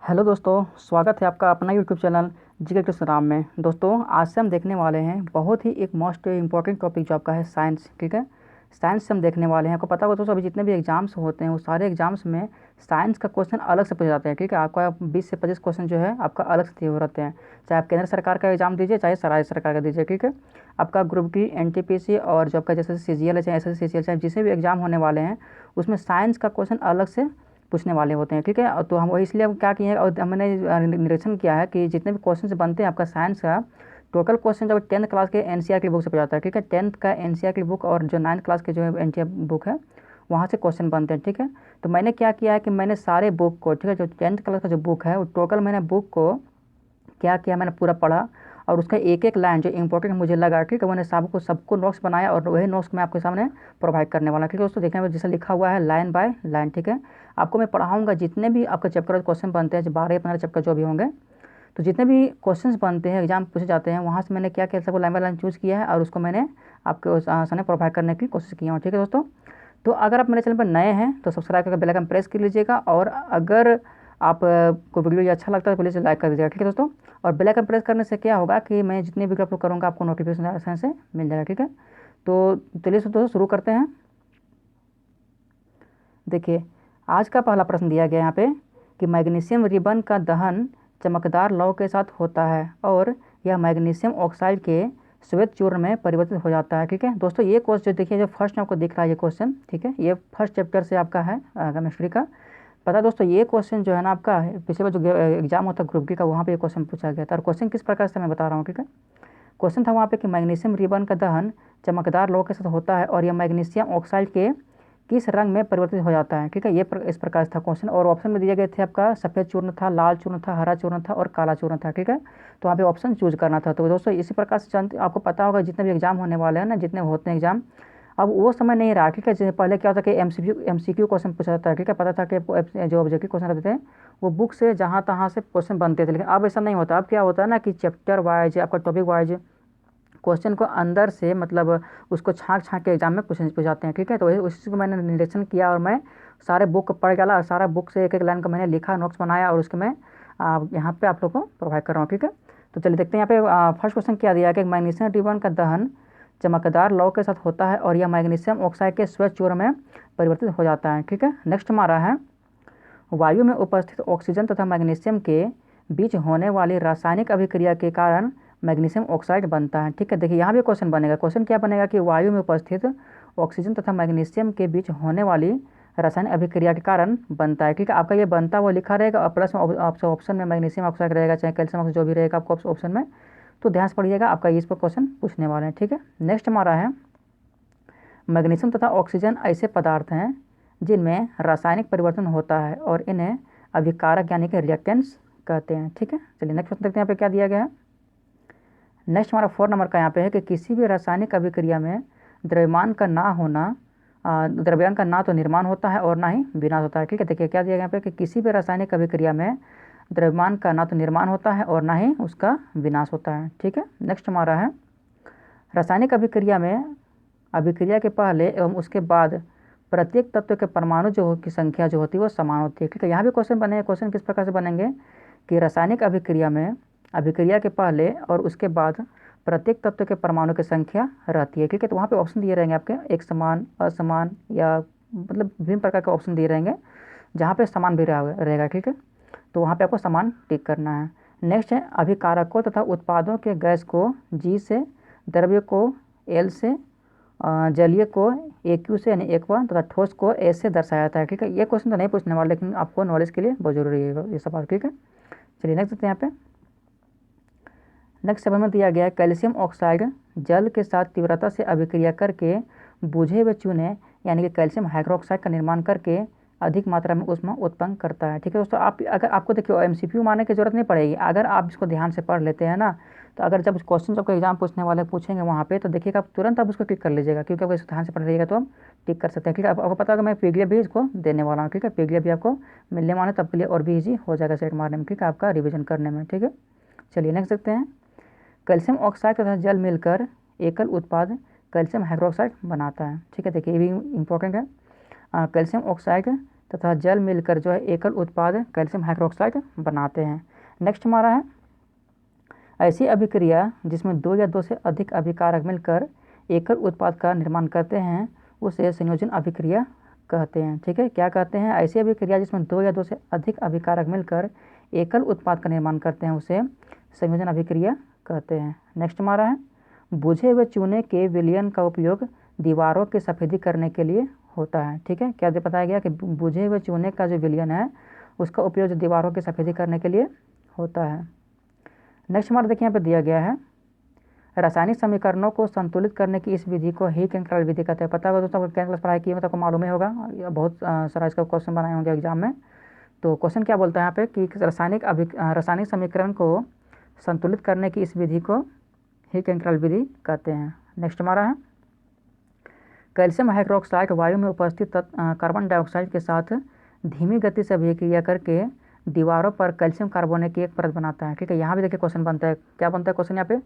Hello दोस्तों, स्वागत है आपका अपना यूट्यूब चैनल जी के कृष्ण राम में। दोस्तों, आज से हम देखने वाले हैं बहुत ही एक मोस्ट इम्पॉर्टेंट टॉपिक जो आपका है साइंस। ठीक है, साइंस से हम देखने वाले हैं। आपको पता होगा दोस्तों, अभी जितने भी एग्जाम्स होते हैं वो सारे एग्जाम्स में साइंस का क्वेश्चन अलग से पूछे जाते हैं। ठीक है, आपका 20 से 25 क्वेश्चन जो है आपका अलग से दिए हुए रहते हैं। चाहे आप केंद्र सरकार का एग्जाम दीजिए, चाहे राज्य सरकार का दीजिए। ठीक है, आपका ग्रुप डी, एनटीपीसी और जो आपका जैसे CGL है, चाहे SSC, चाहे जिसे भी एग्जाम होने वाले हैं उसमें साइंस का क्वेश्चन अलग से पूछने वाले होते हैं। ठीक है, तो हम वही इसलिए क्या किए हैं और हमने निरीक्षण किया है कि जितने भी क्वेश्चन बनते हैं आपका साइंस का, टोटल क्वेश्चन जब 10th क्लास के NCERT की बुक से पूछा जाता है। ठीक है, 10th का NCERT की बुक और जो 9th क्लास के जो NCERT बुक है वहाँ से क्वेश्चन बनते हैं। ठीक है, तो मैंने क्या किया है कि मैंने सारे बुक को, ठीक है, जो 10th क्लास का जो बुक है वो टोटल मैंने बुक को क्या किया, मैंने पूरा पढ़ा और उसका एक एक लाइन जो इंपॉर्टेंट मुझे लगा, ठीक है, मैंने सबको नोट्स बनाया और वही नोट्स मैं आपके सामने प्रोवाइड करने वाला। ठीक है दोस्तों, देखने में जैसे लिखा हुआ है लाइन बाय लाइन। ठीक है, आपको मैं पढ़ाऊंगा जितने भी आपका चैप्टर क्वेश्चन बनते हैं, जो 12 या 15 चैप्टर जो भी होंगे, तो जितने भी क्वेश्चंस बनते हैं, एग्जाम पूछे जाते हैं, वहाँ से मैंने क्या किया, सबको लाइन बाय लाइन चूज़ किया है और उसको मैंने आपके सामने प्रोवाइड करने की कोशिश की हूँ। ठीक है दोस्तों, तो अगर आप मेरे चैनल पर नए हैं तो सब्सक्राइब करके बेल आइकन प्रेस कर लीजिएगा और अगर आप को वीडियो ये अच्छा लगता है तो प्लीज़ लाइक कर दीजिएगा। ठीक है दोस्तों, और बेल आइकन प्रेस करने से क्या होगा कि मैं जितनी वीडियो अपलोड करूँगा आपको नोटिफिकेशन आसानी से मिल जाएगा। ठीक है, तो चलिए दोस्तों शुरू करते हैं। देखिए, आज का पहला प्रश्न दिया गया यहाँ पे कि मैग्नीशियम रिबन का दहन चमकदार लौ के साथ होता है और यह मैग्नीशियम ऑक्साइड के श्वेत चूर्ण में परिवर्तित हो जाता है। ठीक है दोस्तों, ये क्वेश्चन जो देखिए, जो फर्स्ट आपको दिख रहा है ये क्वेश्चन, ठीक है, ये फर्स्ट चैप्टर से आपका है केमिस्ट्री का। पता है दोस्तों, ये क्वेश्चन जो है ना आपका पिछले बार जो एग्जाम होता है ग्रुप डी का, वहाँ पे ये क्वेश्चन पूछा गया था और क्वेश्चन किस प्रकार से मैं बता रहा हूँ। ठीक है, क्वेश्चन था वहाँ पे कि मैग्नीशियम रिबन का दहन चमकदार लौ के साथ होता है और यह मैग्नीशियम ऑक्साइड के किस रंग में परिवर्तित हो जाता है। ठीक है, इस प्रकार से था क्वेश्चन और ऑप्शन में दिए गए थे आपका सफ़ेद चूर्ण था, लाल चूर्ण था, हरा चूर्ण था और काला चूर्ण था। ठीक है, तो वहाँ पे ऑप्शन चूज करना था। तो दोस्तों, इसी प्रकार से आपको पता होगा जितने भी एग्जाम होने वाले हैं ना, जितने होते हैं एग्जाम, अब वो समय नहीं रहा। ठीक है, जैसे पहले क्या होता है कि MCQ क्वेश्चन पूछा जाता है। ठीक है, पता था कि जो ऑब्जेक्टिव क्वेश्चन रहते थे वो बुक से जहाँ तहाँ से क्वेश्चन बनते थे, लेकिन अब ऐसा नहीं होता। अब क्या होता है ना कि चैप्टर वाइज आपका टॉपिक वाइज क्वेश्चन को अंदर से मतलब उसको छाँक छाँक के एग्जाम में क्वेश्चन पूछ जाते हैं। ठीक है, तो उसी चीज़ को मैंने निरीक्षण किया और मैं सारे बुक पढ़ डाला और सारा बुक से एक एक लाइन का मैंने लिखा, नोट्स बनाया और उसके मैं यहाँ पे आप लोग को प्रोवाइड कर रहा हूँ। ठीक है, तो चलिए देखते हैं यहाँ पे फर्स्ट क्वेश्चन क्या दिया है कि मैग्नीशियम रिबन का दहन चमकदार लौ के साथ होता है और यह मैग्नीशियम ऑक्साइड के श्वेत चूर्ण में परिवर्तित हो जाता है। ठीक है, नेक्स्ट हमारा है वायु में उपस्थित ऑक्सीजन तथा मैग्नीशियम के बीच होने वाली रासायनिक अभिक्रिया के कारण मैग्नीशियम ऑक्साइड बनता है। ठीक है, देखिए यहाँ भी क्वेश्चन बनेगा। क्वेश्चन क्या बनेगा कि वायु में उपस्थित ऑक्सीजन तथा मैग्नीशियम के बीच होने वाली रासायनिक अभिक्रिया के कारण बनता है। ठीक है, आपका ये बनता हुआ लिखा रहेगा और प्लस में ऑप्शन में मैग्नीशियम ऑक्साइड रहेगा, चाहे कैल्शियम ऑक्साइड जो भी रहेगा आपको ऑप्शन में, तो ध्यान से पढ़िएगा, आपका इस पर क्वेश्चन पूछने वाले हैं। ठीक है, नेक्स्ट हमारा है मैग्नीशियम तथा ऑक्सीजन ऐसे पदार्थ हैं जिनमें रासायनिक परिवर्तन होता है और इन्हें अभिकारक यानी कि रिएक्टेंट्स कहते हैं। ठीक है, चलिए नेक्स्ट क्वेश्चन देखते हैं यहाँ पे क्या दिया गया है। नेक्स्ट हमारा 4 नंबर का यहाँ पे है कि किसी भी रासायनिक अभिक्रिया में द्रव्यमान का ना होना द्रव्यमान का ना तो निर्माण होता है और ना ही विनाश होता है। ठीक है, देखिए क्या दिया गया यहाँ पे कि किसी भी रासायनिक अभिक्रिया में द्रव्यमान का ना तो निर्माण होता है और ना ही उसका विनाश होता है। ठीक है, नेक्स्ट हमारा है रासायनिक अभिक्रिया में अभिक्रिया के पहले एवं उसके बाद प्रत्येक तत्व के परमाणु की संख्या जो होती है वो समान होती है। ठीक है, यहाँ भी क्वेश्चन बने, क्वेश्चन किस प्रकार से बनेंगे कि रासायनिक अभिक्रिया में अभिक्रिया के पहले और उसके बाद प्रत्येक तत्व के परमाणु की संख्या रहती है। ठीक है, तो वहाँ पे ऑप्शन दिए रहेंगे आपके एक समान, असमान या मतलब विभिन्न प्रकार के ऑप्शन दिए रहेंगे, जहाँ पे समान भी रहेगा। ठीक है, तो वहाँ पे आपको समान टिक करना है। नेक्स्ट है अभिकारकों तथा उत्पादों के गैस को G से, द्रव्य को L से, जलीय को AQ से यानी एक्वा तथा ठोस को S से दर्शाया जाता है। ठीक है, ये क्वेश्चन तो नहीं पूछने वाला, लेकिन आपको नॉलेज के लिए बहुत जरूरी है ये सवाल। ठीक है, चलिए नेक्स्ट देखते हैं यहाँ पे। नेक्स्ट सवाल में दिया गया है कैल्शियम ऑक्साइड जल के साथ तीव्रता से अभिक्रिया करके बुझे हुए चूने यानी कि कैल्शियम हाइड्रोक्साइड का निर्माण करके अधिक मात्रा में ऊष्मा उत्पन्न करता है। ठीक है दोस्तों, आप अगर आपको देखिए MCQ मारने की जरूरत नहीं पड़ेगी अगर आप इसको ध्यान से पढ़ लेते हैं ना, तो अगर जब क्वेश्चन आपको एग्जाम पूछने वाले पूछेंगे वहाँ पे, तो देखिएगा आप तुरंत आप उसको क्लिक कर लीजिएगा, क्योंकि अगर इसको ध्यान से पढ़ लीजिएगा तो आप टिक कर सकते हैं। ठीक है, आपको पता होगा मैं पीडीएफ भी इसको देने वाला हूँ। ठीक है, पीडीएफ भी आपको मिलने वाला है, तब के लिए और भी ईजी हो जाएगा सेट मारने में। ठीक है, आपका रिविजन करने में। ठीक है, चलिए नेक्स्ट देखते हैं। कैल्शियम ऑक्साइड तथा जल मिलकर एकल उत्पाद कैल्शियम हाइड्रोक्साइड बनाता है। ठीक है, देखिए ये भी इम्पोर्टेंट है। कैल्शियम ऑक्साइड तथा जल मिलकर जो है एकल उत्पाद कैल्शियम हाइड्रोक्साइड बनाते हैं। नेक्स्ट हमारा है ऐसी अभिक्रिया जिसमें दो या दो से अधिक अभिकारक मिलकर एकल उत्पाद का निर्माण करते हैं उसे संयोजन अभिक्रिया कहते हैं। ठीक है, क्या कहते हैं? ऐसी अभिक्रिया जिसमें दो या दो से अधिक अभिकारक मिलकर एकल उत्पाद का निर्माण करते हैं उसे संयोजन अभिक्रिया कहते हैं। नेक्स्ट हमारा है बुझे हुए चूने के विलयन का उपयोग दीवारों की सफेदी करने के लिए होता है। ठीक है, क्या बताया गया कि बुझे हुए चूने का जो विलयन है उसका उपयोग जो दीवारों की सफेदी करने के लिए होता है। नेक्स्ट हमारा देखिए यहाँ पे दिया गया है रासायनिक समीकरणों को संतुलित करने की इस विधि को हीट एंड विधि कहते हैं। पता होगा दोस्तों, अगर क्या क्लास पढ़ाई की है तो आपको मालूम ही होगा, बहुत सारा इसका क्वेश्चन बनाए होंगे एग्जाम में। तो क्वेश्चन क्या बोलता है यहाँ पे कि रासायनिक समीकरण को संतुलित करने की इस विधि को हीट एंड विधि कहते हैं। नेक्स्ट हमारा है कैल्शियम हाइड्रोक्साइड वायु में उपस्थित कार्बन डाइऑक्साइड के साथ धीमी गति से अभिक्रिया करके दीवारों पर कैल्शियम कार्बोनेट की एक परत बनाता है। ठीक है, यहाँ भी देखिए क्वेश्चन बनता है, क्या बनता है क्वेश्चन यहाँ पे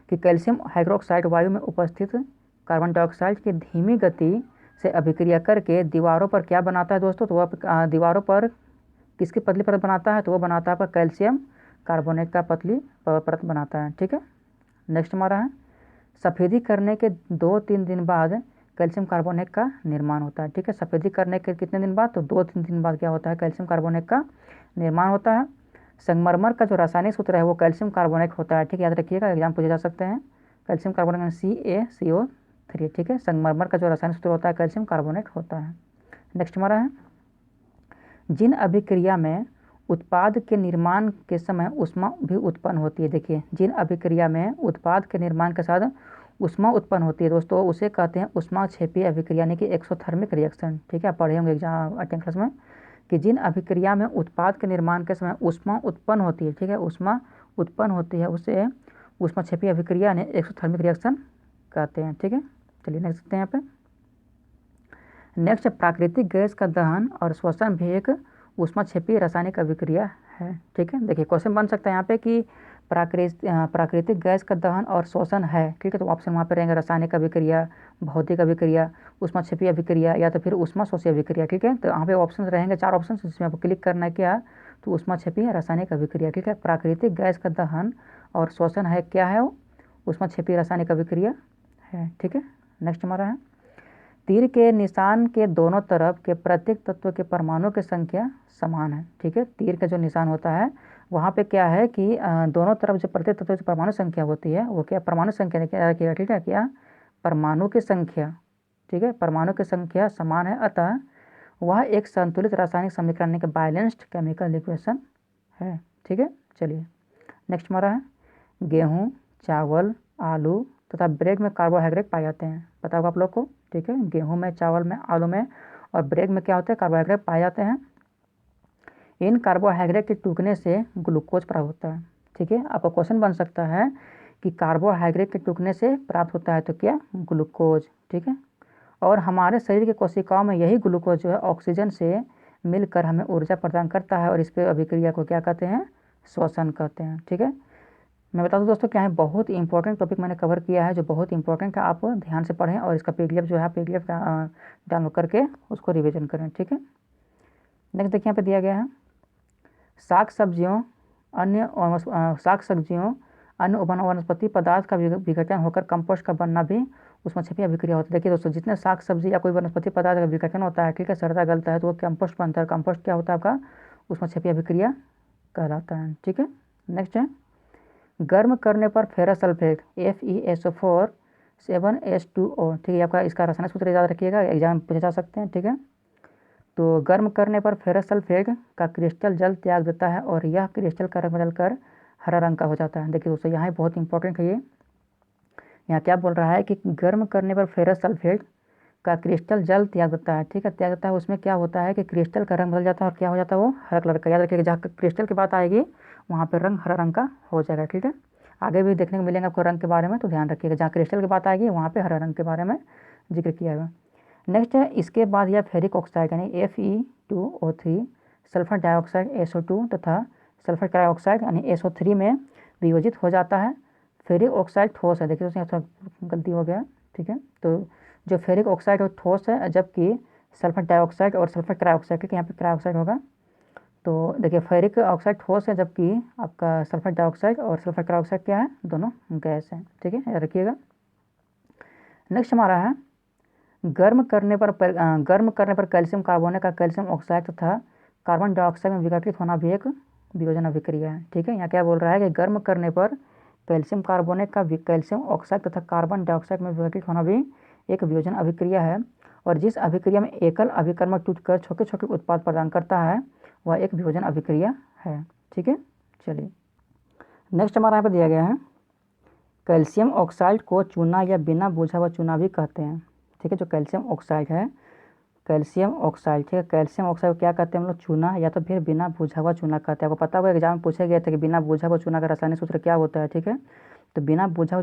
कि कैल्शियम हाइड्रोक्साइड वायु में उपस्थित कार्बन डाइऑक्साइड की धीमी गति से अभिक्रिया करके दीवारों पर क्या बनाता है दोस्तों? तो वह दीवारों पर किसकी पतली परत बनाता है? तो वो बनाता है कैल्शियम कार्बोनेट का पतली परत बनाता है। ठीक है, नेक्स्ट हमारा है सफेदी करने के 2-3 दिन बाद कैल्शियम कार्बोनेट का निर्माण होता है। ठीक है, सफेदी करने के कितने दिन बाद? तो 2-3 दिन बाद क्या होता है? कैल्शियम कार्बोनेट का निर्माण होता है। संगमरमर का जो रासायनिक सूत्र है वो कैल्शियम कार्बोनेट होता है। ठीक है, याद रखिएगा, एग्जाम पूछे जा सकते हैं। Calcium carbonate CaCO3। ठीक है, संगमरमर का जो रासायनिक सूत्र होता है कैल्शियम कार्बोनेट होता है। नेक्स्ट हमारा है जिन अभिक्रिया में उत्पाद के निर्माण के समय ऊष्मा भी उत्पन्न होती है। देखिए, जिन अभिक्रिया में उत्पाद के निर्माण के साथ ऊष्मा उत्पन्न होती है दोस्तों उसे कहते हैं ऊष्माक्षेपी अभिक्रिया यानी कि एक्सोथर्मिक रिएक्शन। ठीक है, आप पढ़े होंगे एग्जाम 8वीं क्लास में कि जिन अभिक्रिया में उत्पाद के निर्माण के समय ऊष्मा उत्पन्न होती है, ठीक है, ऊष्मा उत्पन्न होती है उसे ऊष्माक्षेपी अभिक्रिया यानी एक्सोथर्मिक रिएक्शन कहते हैं। ठीक है, चलिए नेक्स्ट देखते हैं यहाँ पे। नेक्स्ट प्राकृतिक गैस का दहन और श्वसन भी एक ऊष्माक्षेपी रासायनिक अभिक्रिया है। ठीक है, देखिए क्वेश्चन बन सकता है यहाँ पे कि प्राकृतिक गैस का दहन और श्वसन है। ठीक है, तो ऑप्शन वहाँ पे रहेंगे रासायनिक अभिक्रिया, भौतिक अभिक्रिया, ऊष्माक्षेपी अभिक्रिया या तो फिर ऊष्माशोषी अभिक्रिया। ठीक है, तो यहाँ पे ऑप्शन रहेंगे 4 ऑप्शन, जिसमें आपको क्लिक करना है क्या? तो ऊष्माक्षेपी रासायनिक अभिक्रिया। ठीक है, प्राकृतिक गैस का दहन और श्वसन है, क्या है वो? ऊष्माक्षेपी रासायनिक अभिक्रिया है। ठीक है, नेक्स्ट हमारा है तीर के निशान के दोनों तरफ के प्रत्येक तत्व के परमाणु की संख्या समान है। ठीक है, तीर का जो निशान होता है वहाँ पे क्या है कि दोनों तरफ जो प्रत्येक तत्व की परमाणु संख्या होती है वो क्या परमाणु संख्या क्या रखिएगा? ठीक है, क्या परमाणु की संख्या, ठीक है, परमाणु की संख्या समान है, अतः वह एक संतुलित रासायनिक समीकरण के बैलेंस्ड केमिकल इक्वेशन है। ठीक है, चलिए नेक्स्ट हमारा है गेहूँ, चावल, आलू तथा ब्रेड में कार्बोहाइड्रेट पाए जाते हैं। पता होगा आप लोग को। ठीक है, गेहूँ में, चावल में, आलू में और ब्रेड में क्या होता है? कार्बोहाइड्रेट पाए जाते हैं। इन कार्बोहाइड्रेट के टूटने से ग्लूकोज प्राप्त होता है। ठीक है, आपका क्वेश्चन बन सकता है कि कार्बोहाइड्रेट के टूटने से प्राप्त होता है तो क्या? ग्लूकोज। ठीक है, और हमारे शरीर के कोशिकाओं में यही ग्लूकोज जो है ऑक्सीजन से मिलकर हमें ऊर्जा प्रदान करता है और इस पर अभिक्रिया को क्या कहते हैं? श्वसन कहते हैं। ठीक है, मैं बता दूं दोस्तों क्या है, बहुत इंपॉर्टेंट टॉपिक मैंने कवर किया है जो बहुत इंपॉर्टेंट है, आप ध्यान से पढ़ें और इसका PDF जो है PDF डाउनलोड करके उसको रिवीजन करें। ठीक है, नेक्स्ट देखिए यहाँ पे दिया गया है साग सब्जियों अन्य वनस्पति पदार्थ का विघटन होकर कंपोस्ट का बनना भी ऊष्माक्षेपी अभिक्रिया होती है। देखिए दोस्तों, जितने साग सब्जी या कोई वनस्पति पदार्थ का विघटन होता है, ठीक है, सड़ता गलता है तो वो कंपोस्ट बनता है। कंपोस्ट क्या होता है? आपका ऊष्माक्षेपी अभिक्रिया कहलाता है। ठीक है, नेक्स्ट है गर्म करने पर फेरस सल्फेट FeSO4 7H2O। ठीक है, आपका इसका रासायनिक सूत्र याद रखिएगा, एग्जाम में पूछे जा सकते हैं। ठीक है, तो गर्म करने पर फेरस सल्फेट का क्रिस्टल जल त्याग देता है और यह क्रिस्टल का रंग बदलकर हरा रंग का हो जाता है। देखिए दोस्तों, यहाँ बहुत इंपॉर्टेंट है ये, यहाँ क्या बोल रहा है कि गर्म करने पर फेरस सल्फेट का क्रिस्टल जल त्याग देता है। ठीक है, त्याग देता है, उसमें क्या होता है कि क्रिस्टल का रंग बदल जाता है और क्या हो जाता है? वो हरा कलर का। याद रखिएगा, जहाँ क्रिस्टल की बात आएगी वहाँ पर रंग हरा रंग का हो जाएगा। ठीक है, आगे भी देखने को मिलेंगे आपको रंग के बारे में, तो ध्यान रखिएगा, जहाँ क्रिस्टल की बात आएगी वहाँ पे हरा रंग के बारे में जिक्र किया है। नेक्स्ट है इसके बाद यह फेरिक ऑक्साइड यानी Fe2O3, सल्फर डाइऑक्साइड SO2 तथा सल्फर ट्राइऑक्साइड यानी SO3 में वियोजित हो जाता है। फेरिक ऑक्साइड ठोस है। देखिए दोस्तों, थोड़ा गलती हो गया। ठीक है, तो जो फेरिक ऑक्साइड वो ठोस है जबकि सल्फर डाइऑक्साइड और सल्फर ट्राइऑक्साइड, ठीक है, यहाँ पे ट्राइऑक्साइड होगा। तो देखिए फेरिक ऑक्साइड ठोस है, जबकि आपका सल्फर डाइऑक्साइड और सल्फर ट्राइऑक्साइड क्या है, दोनों गैस है, ठीक है, याद रखिएगा। नेक्स्ट हमारा है गर्म करने पर कैल्शियम कार्बोनेट का कैल्शियम ऑक्साइड तथा कार्बन डाइऑक्साइड में विघटित होना भी एक वियोजन अभिक्रिया है, ठीक है। यहाँ क्या बोल रहा है कि गर्म करने पर कैल्शियम कार्बोनेट का कैल्शियम ऑक्साइड तथा कार्बन डाइऑक्साइड में विघटित होना भी एक वियोजन अभिक्रिया है, और जिस अभिक्रिया में एकल अभिकर्मक टूटकर छोटे छोटे उत्पाद प्रदान करता है वह एक वियोजन अभिक्रिया है, ठीक है। चलिए नेक्स्ट हमारा यहाँ पर दिया गया है कैल्शियम ऑक्साइड को चूना या बिना बुझा हुआ चूना भी कहते हैं, ठीक है। जो कैल्शियम ऑक्साइड है, कैल्शियम ऑक्साइड, ठीक है, कैल्शियम ऑक्साइड को क्या कहते हैं हम लोग, चूना या तो फिर बिना बुझा हुआ चूना कहते हैं। आपको पता होगा एग्जाम में पूछे गए थे कि बिना बुझा हुआ चूना का रासायनिक सूत्र क्या होता है, ठीक है। तो बिना बुझा हुआ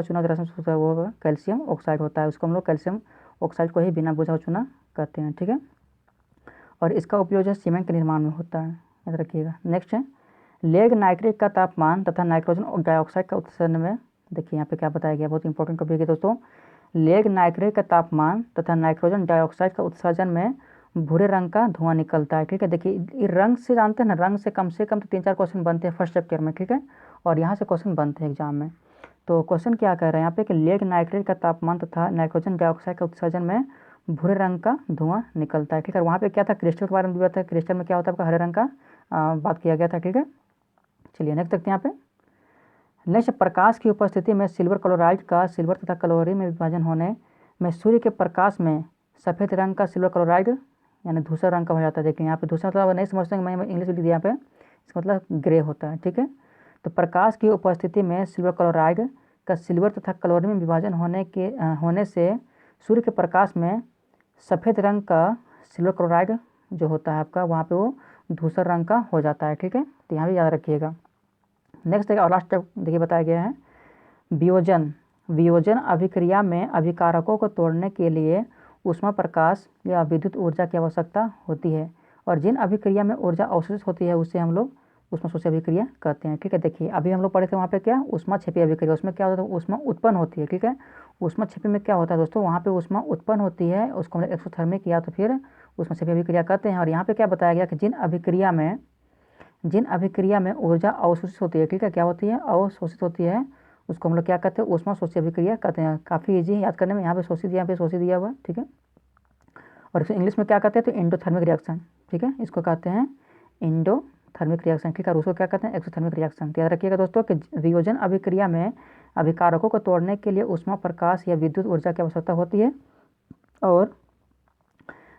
चूना का रासायनिक सूत्र वो होगा कैल्शियम ऑक्साइड होता है, उसको हम लोग कैल्शियम ऑक्साइड को ही बिना बुझा हुआ चूना कहते हैं, ठीक है। और इसका उपयोग जो है सीमेंट के निर्माण में होता है, याद रखिएगा। नेक्स्ट है लेड नाइट्रेट का तापमान तथा नाइट्रोजन डाइऑक्साइड का उत्सर्जन में, देखिए यहाँ पे क्या बताया गया, बहुत इंपॉर्टेंट टॉपिक है दोस्तों। लेड नाइट्रेट का तापमान तथा नाइट्रोजन डाइऑक्साइड का उत्सर्जन में भूरे रंग का धुआं निकलता है, ठीक है। देखिए रंग से जानते हैं ना, रंग से कम तो 3-4 क्वेश्चन बनते हैं फर्स्ट चैप्टर में, ठीक है, और यहाँ से क्वेश्चन बनते हैं एग्जाम में। तो क्वेश्चन क्या कह रहे हैं यहाँ पे कि लेड नाइट्रेट का तापमान तथा नाइट्रोजन डाइऑक्साइड का उत्सर्जन में भूरे रंग का धुआं निकलता है, ठीक है। वहाँ पे क्या था, क्रिस्टल के बारे में भी बताया, क्रिस्टल में क्या होता है आपका हरे रंग का बात किया गया था, ठीक है। चलिए नेक्स्ट देखते हैं यहाँ पे। नेक्स्ट प्रकाश की उपस्थिति में सिल्वर क्लोराइड का सिल्वर तथा क्लोरीन में विभाजन होने में सूर्य के प्रकाश में सफ़ेद रंग का सिल्वर क्लोराइड यानी धूसर रंग का हो जाता है। देखिए यहाँ पे धूसर मतलब नहीं समझते हैं, मैं इंग्लिश में लिख दिया यहाँ पे, इसका मतलब ग्रे होता है, ठीक है। तो प्रकाश की उपस्थिति में सिल्वर क्लोराइड का सिल्वर तथा क्लोरीन में विभाजन होने से सूर्य के प्रकाश में सफ़ेद रंग का सिल्वर क्लोराइड जो होता है आपका वहाँ पे वो धूसर रंग का हो जाता है, ठीक है। तो यहाँ भी याद रखिएगा। नेक्स्ट देखिए और लास्ट देखिए बताया गया है वियोजन अभिक्रिया में अभिकारकों को तोड़ने के लिए ऊष्मा प्रकाश या विद्युत ऊर्जा की आवश्यकता होती है, और जिन अभिक्रिया में ऊर्जा अवशोषित होती है उससे हम लोग ऊष्मा शोषी अभिक्रिया कहते हैं, ठीक है। देखिए अभी हम लोग पढ़े थे वहाँ पे क्या ऊष्मा क्षेपी अभिक्रिया, उसमें क्या होता है, ऊष्मा उत्पन्न होती है, ठीक है। ऊष्मा क्षेपी में क्या होता है दोस्तों, वहाँ पे ऊष्मा उत्पन्न होती है, उसको हम लोग एक्सोथर्मिक या तो फिर ऊष्मा क्षेपी अभिक्रिया कहते हैं। और यहाँ पे क्या बताया गया कि जिन अभिक्रिया में ऊर्जा अवशोषित होती है, ठीक है, क्या होती है, अवशोषित होती है, उसको हम लोग क्या कहते हैं, ऊष्मा शोषी अभिक्रिया कहते हैं। काफ़ी इजी है याद करने में, यहाँ पे शोषित यहाँ पे शोषित दिया हुआ है, ठीक है। और इसे इंग्लिश में क्या कहते हैं, तो एंडोथर्मिक रिएक्शन, ठीक है, इसको कहते हैं एंडोथर्मिक रिएक्शन, ठीक है। और उसको क्या कहते हैं, एक्सोथर्मिक रिएक्शन। तो याद रखिएगा दोस्तों कि वियोजन अभिक्रिया में अभिकारकों को तोड़ने के लिए ऊष्मा प्रकाश या विद्युत ऊर्जा की आवश्यकता होती है, और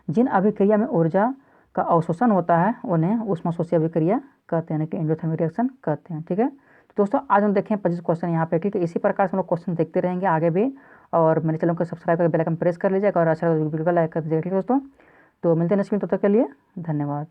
जिन अभिक्रिया में ऊर्जा का अवशोषण होता है उन्हें ऊष्मा शोषी अभिक्रिया कहते हैं, कि एंडोथर्मिक रिएक्शन कहते हैं, ठीक है। तो दोस्तों आज हम देखें 25 क्वेश्चन यहाँ पे, ठीक है। इसी प्रकार से हम लोग क्वेश्चन देखते रहेंगे आगे भी, और मेरे चैनल को सब्सक्राइब करके बेल आइकन प्रेस कर लीजिएगा और अच्छा वीडियो को लाइक कर दीजिएगा, ठीक है दोस्तों। तो मिलते हैं नेक्स्ट वीडियो, तब तक के लिए धन्यवाद।